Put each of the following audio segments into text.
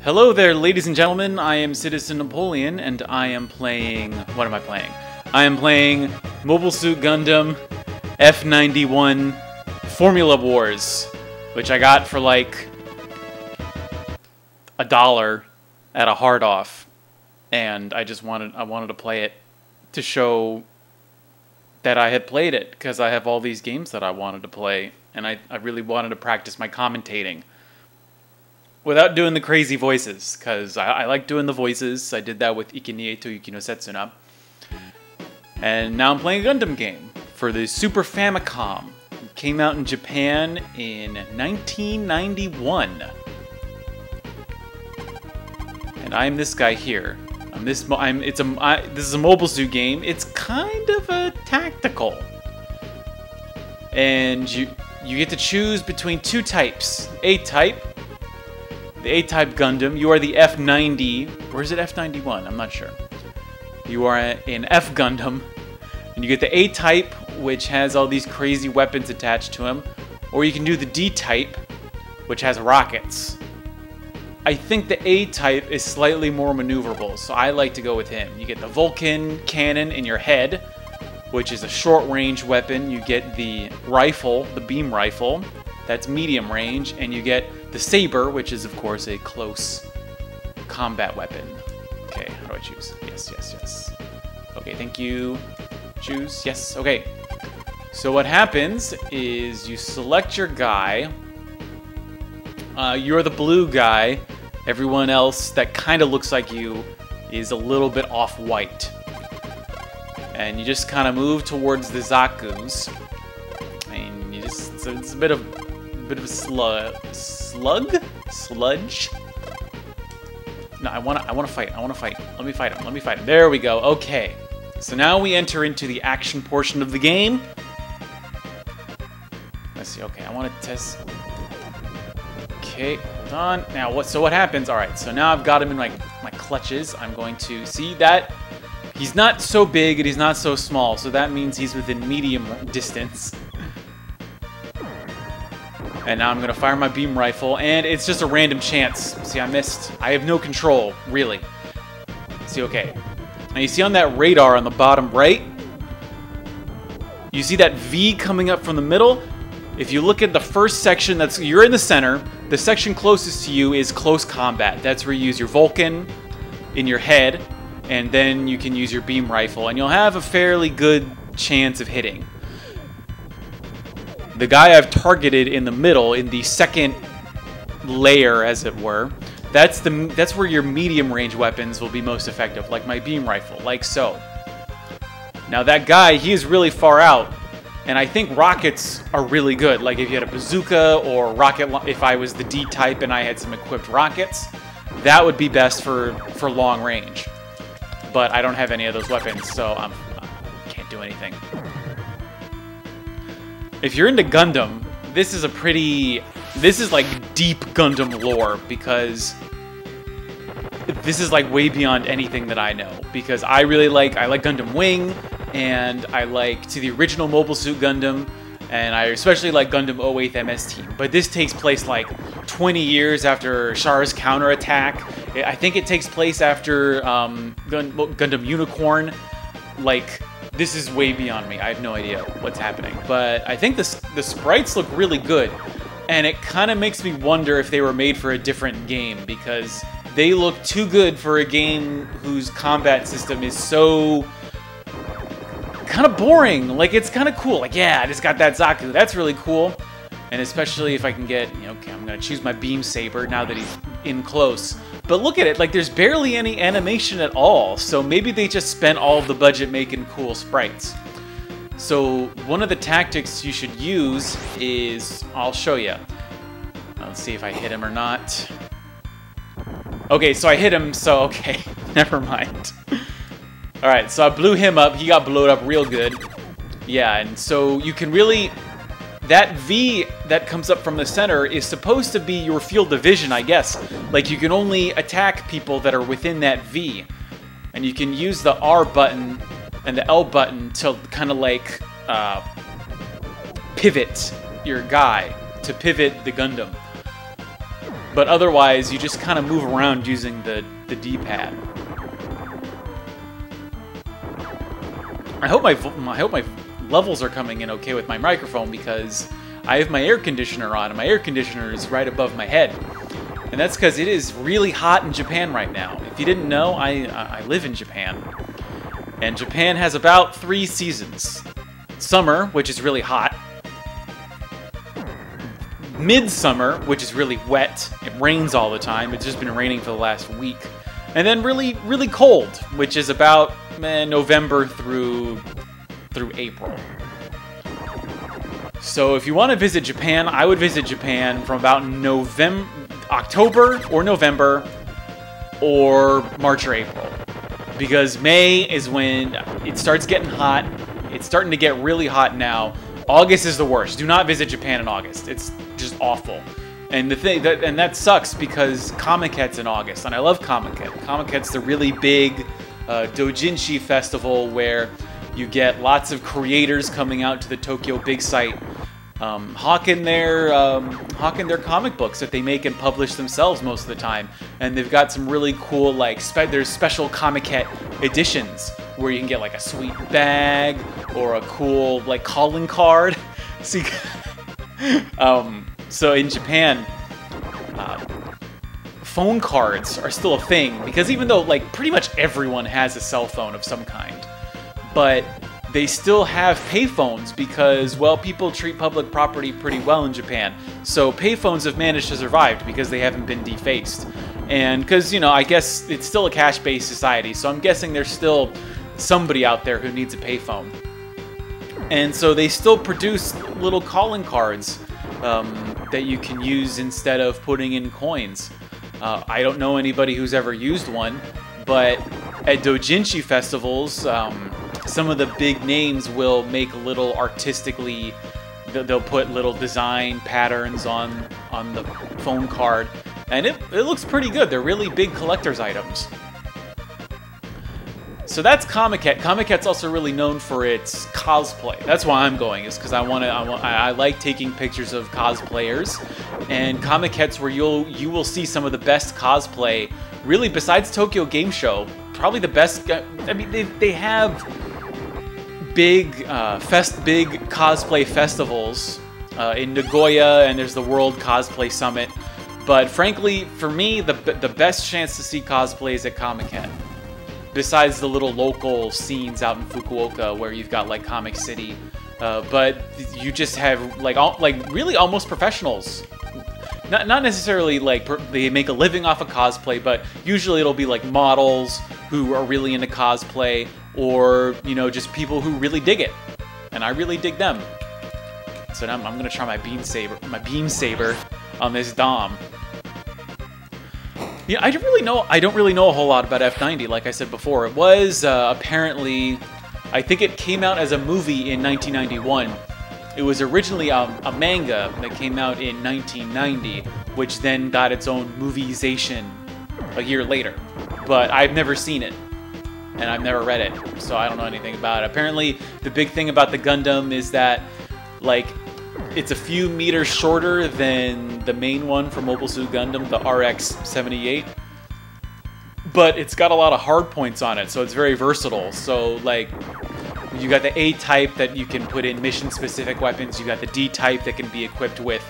Hello there, ladies and gentlemen. I am Citizen Napoleon, and I am playing... What am I playing? I am playing Mobile Suit Gundam F91 Formula Wars, which I got for like $1 at a hard off, and I wanted to play it to show that I had played it, because I have all these games that I wanted to play, and I really wanted to practice my commentating without doing the crazy voices, because I like doing the voices. I did that with Ikenie to Yuki no Setsuna. And now I'm playing a Gundam game for the Super Famicom. It came out in Japan in 1991. And I'm this guy here. This is a Mobile Suit game. It's kind of a tactical. And you get to choose between two types. A-type. The A-type Gundam. You are the F90. Or is it F91? I'm not sure. You are an F Gundam. And you get the A-type, which has all these crazy weapons attached to him. Or you can do the D-type, which has rockets. I think the A-type is slightly more maneuverable, so I like to go with him. You get the Vulcan cannon in your head, which is a short-range weapon. You get the rifle, the beam rifle, that's medium range, and you get the saber, which is, of course, a close combat weapon. Okay, how do I choose? Yes, yes, yes. Okay, thank you. Choose. Yes, okay. So what happens is you select your guy. You're the blue guy. Everyone else that kind of looks like you is a little bit off-white. And you just kind of move towards the Zaku's. And you just... So it's a bit of a sludge? No, I wanna fight. I wanna fight. Let me fight him. Let me fight him. There we go. Okay. So now we enter into the action portion of the game. Let's see. Okay, I want to test... Okay, hold on. Now, what happens? All right, so now I've got him in my clutches. I'm going to see that he's not so big and he's not so small, so that means he's within medium distance. And now I'm going to fire my beam rifle, and it's just a random chance. See, I missed. I have no control, really. See, okay. Now, you see on that radar on the bottom right? You see that V coming up from the middle? If you look at the first section, you're in the center. The section closest to you is close combat. That's where you use your Vulcan in your head, and then you can use your beam rifle, and you'll have a fairly good chance of hitting. The guy I've targeted in the middle, in the second layer, as it were, that's where your medium range weapons will be most effective, like my beam rifle, like so. Now that guy, he is really far out. And I think rockets are really good. Like if you had a bazooka or rocket, if I was the D-type and I had some equipped rockets, that would be best for long range. But I don't have any of those weapons, so I can't do anything. If you're into Gundam, this is like deep Gundam lore, because this is like way beyond anything that I know. Because I like Gundam Wing, and I like to the original Mobile Suit Gundam, and I especially like Gundam 08th MS Team. But this takes place like 20 years after Char's counterattack. I think it takes place after Gundam Unicorn. Like, this is way beyond me. I have no idea what's happening. But I think the sprites look really good, and it kind of makes me wonder if they were made for a different game, because they look too good for a game whose combat system is so... kind of boring. Like, it's kind of cool. Like, yeah, I just got that Zaku. That's really cool. And especially if I can get, okay, I'm going to choose my beam saber now that he's in close. But look at it. Like, there's barely any animation at all. So maybe they just spent all of the budget making cool sprites. So one of the tactics you should use is, I'll show you. Let's see if I hit him or not. Okay, so I hit him, so okay. Never mind. Alright, so I blew him up. He got blown up real good. Yeah, and so you can really... That V that comes up from the center is supposed to be your field of vision, I guess. Like, you can only attack people that are within that V. And you can use the R button and the L button to kind of like pivot your guy, to pivot the Gundam. But otherwise, you just kind of move around using the D-pad. I hope my levels are coming in okay with my microphone, because I have my air conditioner on, and my air conditioner is right above my head. And that's because it is really hot in Japan right now. If you didn't know, I live in Japan. And Japan has about 3 seasons. Summer, which is really hot. Midsummer, which is really wet. It rains all the time. It's just been raining for the last week. And then really, really cold, which is about November through April. So if you want to visit Japan, I would visit Japan from about October or November or March or April. Because May is when it starts getting hot. It's starting to get really hot now. August is the worst. Do not visit Japan in August. It's just awful. And that sucks, because Comic-Con's in August, and I love Comic-Con. Comic-Con's the really big doujinshi festival where you get lots of creators coming out to the Tokyo Big Sight, hawking their comic books that they make and publish themselves most of the time. And they've got some really cool, like, there's special Comic-Con editions where you can get like a sweet bag or a cool like calling card. So, so in Japan, phone cards are still a thing, because even though like pretty much everyone has a cell phone of some kind, but they still have payphones because, well, people treat public property pretty well in Japan. So payphones have managed to survive because they haven't been defaced. And because, you know, I guess it's still a cash-based society, so I'm guessing there's still somebody out there who needs a payphone. And so they still produce little calling cards that you can use instead of putting in coins. I don't know anybody who's ever used one, but at doujinshi festivals, some of the big names will make little artistically, they'll put little design patterns on the phone card, and it looks pretty good. They're really big collector's items. So that's Comic-Con. Comic-Con's also really known for its cosplay. That's why I'm going, is because I like taking pictures of cosplayers, and Comic-Con's where you will see some of the best cosplay. Really, besides Tokyo Game Show, probably the best. I mean, they have big cosplay festivals in Nagoya, and there's the World Cosplay Summit. But frankly, for me, the best chance to see cosplay is at Comic-Con. Besides the little local scenes out in Fukuoka where you've got like Comic City, but you just have like really almost professionals. Not necessarily like they make a living off of cosplay, but usually it'll be like models who are really into cosplay, or you know, just people who really dig it, and I really dig them. So now I'm gonna try my beam saber on this Dom. Yeah, I don't really know a whole lot about F90. Like I said before, it was apparently, I think it came out as a movie in 1991. It was originally a manga that came out in 1990, which then got its own movieization a year later. But I've never seen it, and I've never read it, so I don't know anything about it. Apparently, the big thing about the Gundam is that, like, it's a few meters shorter than the main one for Mobile Suit Gundam, the RX-78. But it's got a lot of hard points on it, so it's very versatile. So, like, you got the A-type that you can put in mission-specific weapons. You got the D-type that can be equipped with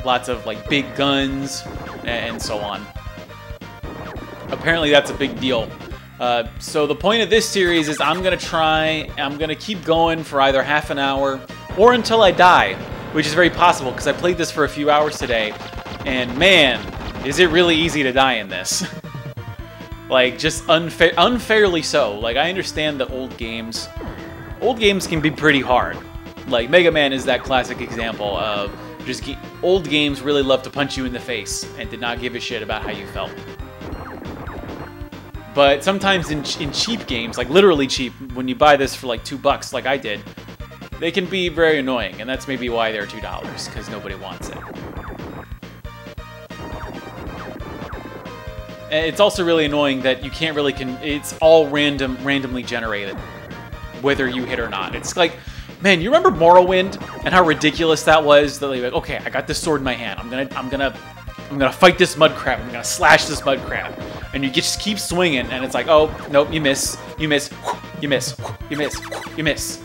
lots of, like, big guns and so on. Apparently that's a big deal. So the point of this series is I'm going to keep going for either half an hour or until I die, which is very possible because I played this for a few hours today, and man, is it really easy to die in this. Like, just unfairly so. Like, I understand that old games can be pretty hard. Like, Mega Man is that classic example of just old games really love to punch you in the face and did not give a shit about how you felt. But sometimes in cheap games, like literally cheap, when you buy this for like $2 like I did, they can be very annoying, and that's maybe why they're $2, because nobody wants it. And it's also really annoying that you can't really it's all randomly generated, whether you hit or not. It's like, man, you remember Morrowind and how ridiculous that was? That like, okay, I got this sword in my hand. I'm gonna I'm gonna fight this mud crab. I'm gonna slash this mud crab. And you just keep swinging, and it's like, oh, nope, you miss, you miss, you miss, you miss, you miss.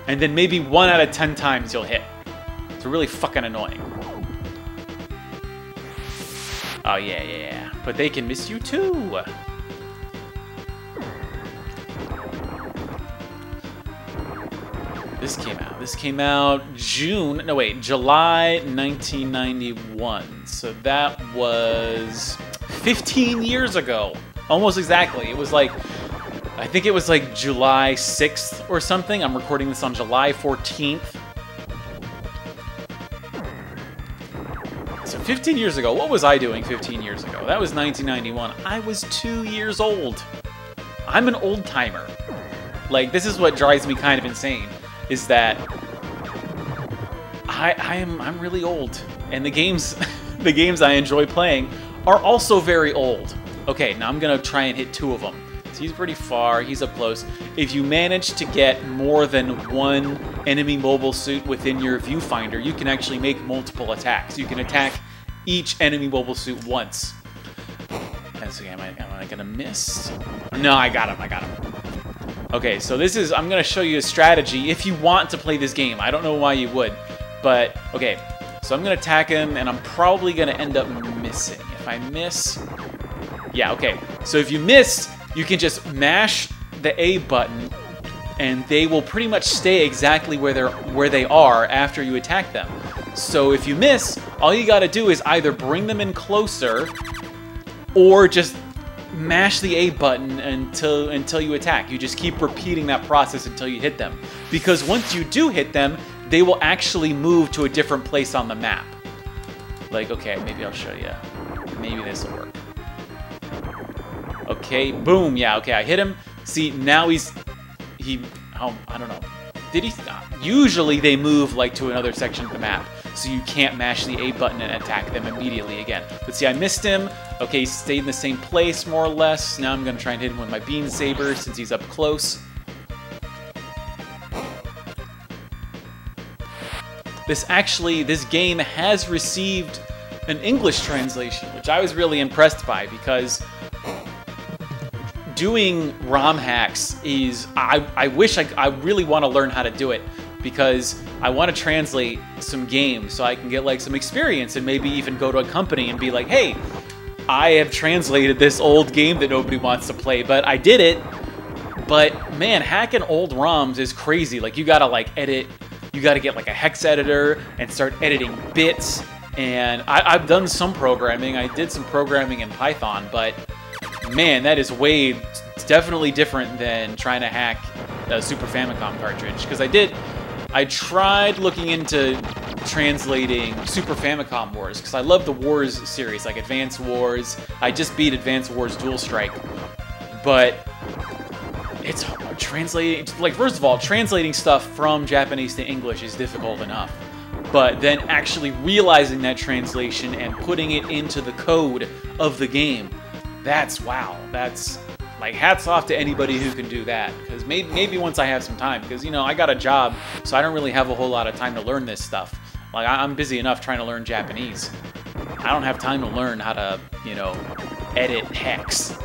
And then maybe 1 out of 10 times you'll hit. It's really fucking annoying. Oh, yeah, yeah, yeah. But they can miss you, too. This came out July 1991. So that was 15 years ago. Almost exactly. It was like, I think it was like July 6th or something. I'm recording this on July 14th. So 15 years ago, what was I doing 15 years ago? That was 1991. I was 2 years old. I'm an old timer. Like, this is what drives me kind of insane. Is that I'm really old, and the games the games I enjoy playing are also very old. Okay, now I'm gonna try and hit 2 of them. So he's pretty far, he's up close. If you manage to get more than 1 enemy mobile suit within your viewfinder, you can actually make multiple attacks. You can attack each enemy mobile suit once. And so am I gonna miss? No, I got him. Okay, so this is, I'm going to show you a strategy if you want to play this game. I don't know why you would, but, okay. So I'm going to attack him, and I'm probably going to end up missing. If I miss... Yeah, okay. So if you miss, you can just mash the A button, and they will pretty much stay exactly where they are after you attack them. So if you miss, all you got to do is either bring them in closer, or just mash the A button until you attack. You just keep repeating that process until you hit them. Because once you do hit them, they will actually move to a different place on the map. Like, okay, maybe I'll show you. Maybe this will work. Okay, boom, yeah, okay, I hit him. See, now I don't know. Did he? Usually they move like to another section of the map, so you can't mash the A button and attack them immediately again. But see, I missed him. Okay, he stayed in the same place, more or less. Now I'm going to try and hit him with my beam saber since he's up close. This game has received an English translation, which I was really impressed by, because doing ROM hacks is, I wish I really want to learn how to do it, because I want to translate some games so I can get like some experience and maybe even go to a company and be like, hey, I have translated this old game that nobody wants to play, but I did it. But man, hacking old ROMs is crazy. Like, you gotta like edit, you gotta get like a hex editor and start editing bits. And I've done some programming. I did some programming in Python, but man, that is definitely different than trying to hack a Super Famicom cartridge. Because I tried looking into translating Super Famicom Wars, because I love the Wars series, like Advance Wars. I just beat Advance Wars Dual Strike, but it's hard translating. Like, first of all, translating stuff from Japanese to English is difficult enough, but then actually realizing that translation and putting it into the code of the game, that's wow. That's like, hats off to anybody who can do that, because maybe once I have some time, because, you know, I got a job, so I don't really have a whole lot of time to learn this stuff. Like, I'm busy enough trying to learn Japanese. I don't have time to learn how to, you know, edit hex.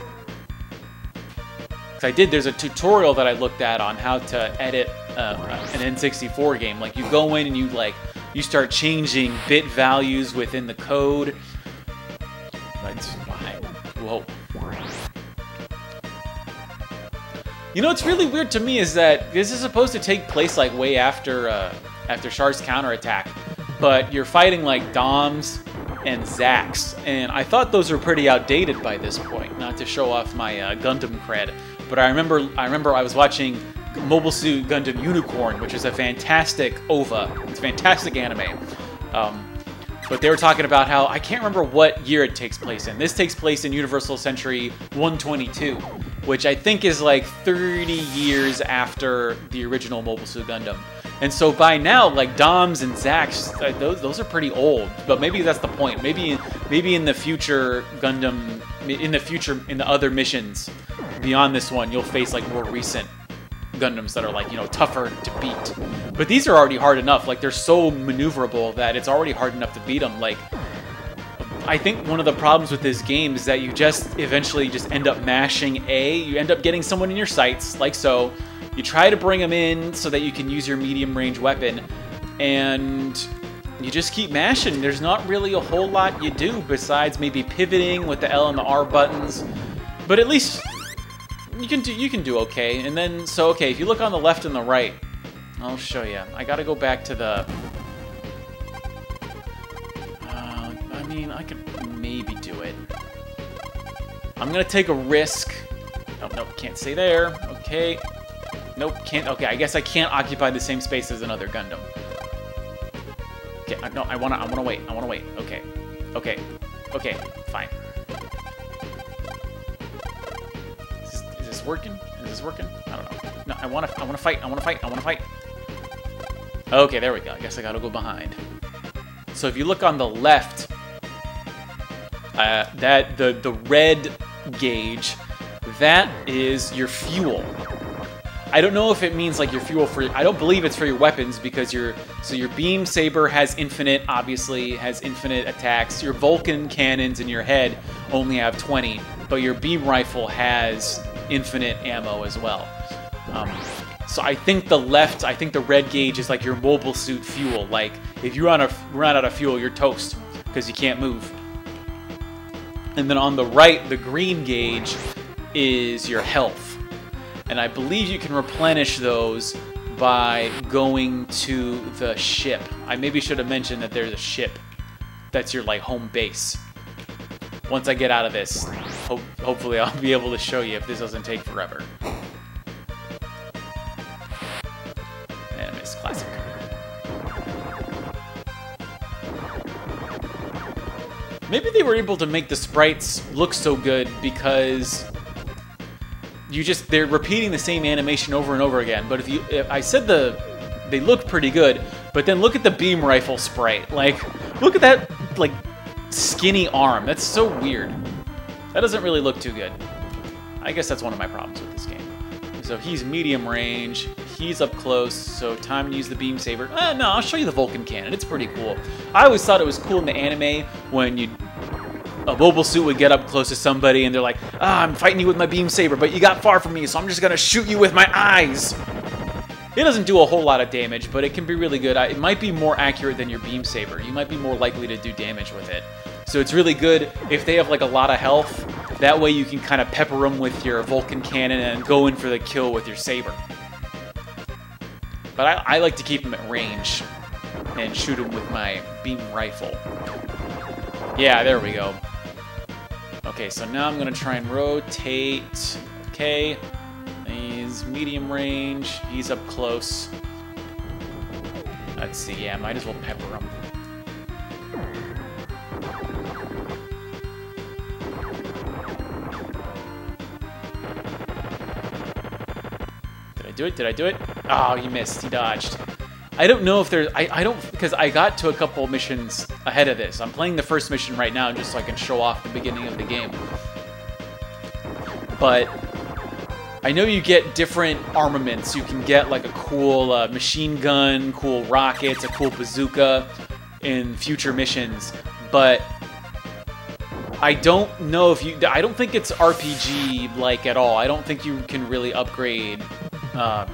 There's a tutorial that I looked at on how to edit an N64 game. Like, you go in and you start changing bit values within the code. Whoa. You know what's really weird to me is that this is supposed to take place like way after Char's counterattack, but you're fighting like Doms and Zax, and I thought those were pretty outdated by this point. Not to show off my Gundam cred, but I remember I was watching Mobile Suit Gundam Unicorn, which is a fantastic OVA. It's a fantastic anime. But they were talking about how, I can't remember what year it takes place in. This takes place in Universal Century 122, which I think is like 30 years after the original Mobile Suit Gundam. And so by now, like, Doms and Zax, those are pretty old. But maybe that's the point. Maybe in the future Gundam, in the other missions beyond this one, you'll face like more recent Gundams that are like, you know, tougher to beat. But these are already hard enough. Like, they're so maneuverable that it's already hard enough to beat them. Like, I think one of the problems with this game is that you just eventually just end up mashing A. You end up getting someone in your sights, like so. You try to bring them in so that you can use your medium range weapon, and you just keep mashing. There's not really a whole lot you do besides maybe pivoting with the L and the R buttons, but at least you can do okay. And then okay, if you look on the left and the right, I'll show you. I gotta go back to the. I mean, I could maybe do it. I'm gonna take a risk. Oh, nope, can't stay there. Okay. Nope, can't. Okay, I guess I can't occupy the same space as another Gundam. Okay, no, I wanna wait. I wanna wait. Okay, okay, okay, fine. Is this working? Is this working? I don't know. No, I wanna fight. I wanna fight. I wanna fight. Okay, there we go. I guess I gotta go behind. So if you look on the left, the red gauge, that is your fuel. I don't know if it means like your fuel for. I don't believe it's for your weapons because your beam saber has infinite, obviously has infinite attacks. Your Vulcan cannons in your head only have 20, but your beam rifle has infinite ammo as well. So I think the red gauge is like your mobile suit fuel. Like if you run out of fuel, you're toast because you can't move. And then on the right, the green gauge is your health. And I believe you can replenish those by going to the ship. I maybe should have mentioned that there's a ship. That's your like home base. Once I get out of this, hopefully I'll be able to show you if this doesn't take forever. And it's classic. Maybe they were able to make the sprites look so good because they're repeating the same animation over and over again. But if I said they look pretty good, but then look at the beam rifle sprite. Like, look at that, like, skinny arm. That's so weird. That doesn't really look too good. I guess that's one of my problems with this game. So he's medium range, he's up close, so time to use the beam saber. No, I'll show you the Vulcan cannon. It's pretty cool. I always thought it was cool in the anime when a mobile suit would get up close to somebody and they're like, I'm fighting you with my beam saber, but you got far from me, so I'm just gonna shoot you with my eyes. It doesn't do a whole lot of damage, but it can be really good. It might be more accurate than your beam saber. You might be more likely to do damage with it. So it's really good if they have like a lot of health. That way you can kind of pepper them with your Vulcan cannon and go in for the kill with your saber. But I like to keep them at range and shoot them with my beam rifle. Yeah, there we go. Okay, so now I'm going to try and rotate. Okay, he's medium range. He's up close. Let's see, yeah, might as well pepper him. Did I do it? Did I do it? Oh, you missed. He dodged. I don't know if there's... I don't... Because I got to a couple missions ahead of this. I'm playing the first mission right now just so I can show off the beginning of the game. But I know you get different armaments. You can get like a cool machine gun, cool rockets, a cool bazooka in future missions. But I don't know if you... I don't think it's RPG-like at all. I don't think you can really upgrade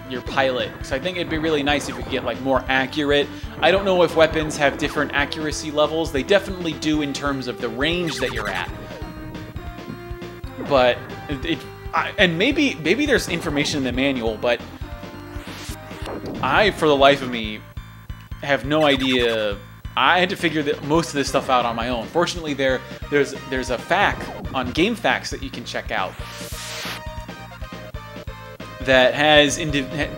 your pilot. So I think it'd be really nice if you could get like more accurate. I don't know if weapons have different accuracy levels. They definitely do in terms of the range that you're at. But and maybe there's information in the manual, but I, for the life of me, have no idea. I had to figure most of this stuff out on my own. Fortunately, there's a FAQ on GameFAQs that you can check out that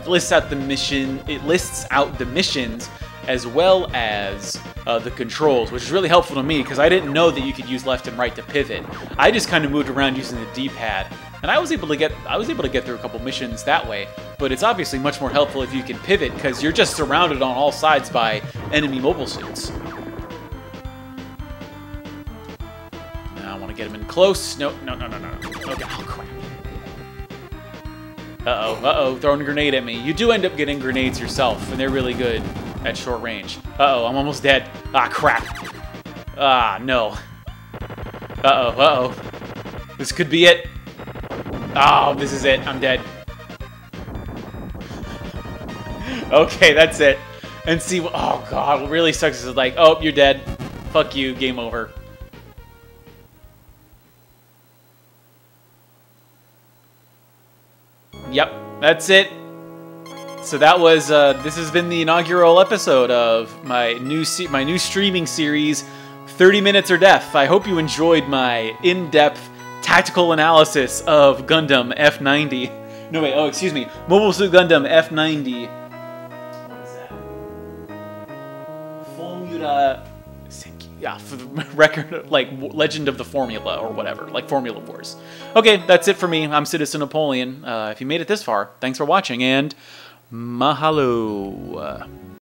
lists out the mission. It lists out the missions as well as the controls, which is really helpful to me because I didn't know that you could use left and right to pivot. I just kind of moved around using the D-pad, and I was able to get through a couple missions that way. But it's obviously much more helpful if you can pivot because you're just surrounded on all sides by enemy mobile suits. Now I want to get him in close. No. Okay, oh crap. Uh-oh, throwing a grenade at me. You do end up getting grenades yourself, and they're really good at short range. Uh-oh, I'm almost dead. Ah, crap. Ah, no. Uh-oh, uh-oh. This could be it. Oh, this is it. I'm dead. Okay, that's it. And see, oh god, what really sucks is like, oh, you're dead. Fuck you, game over. Yep, that's it. So that was, this has been the inaugural episode of my new streaming series, 30 Minutes or Death. I hope you enjoyed my in-depth tactical analysis of Gundam F90. No, wait, oh, excuse me. Mobile Suit Gundam F90. What is that? Formula... Yeah, for the record, like, Legend of the Formula or whatever, like Formula Wars. Okay, that's it for me. I'm Citizen Napoleon. If you made it this far, thanks for watching, and mahalo.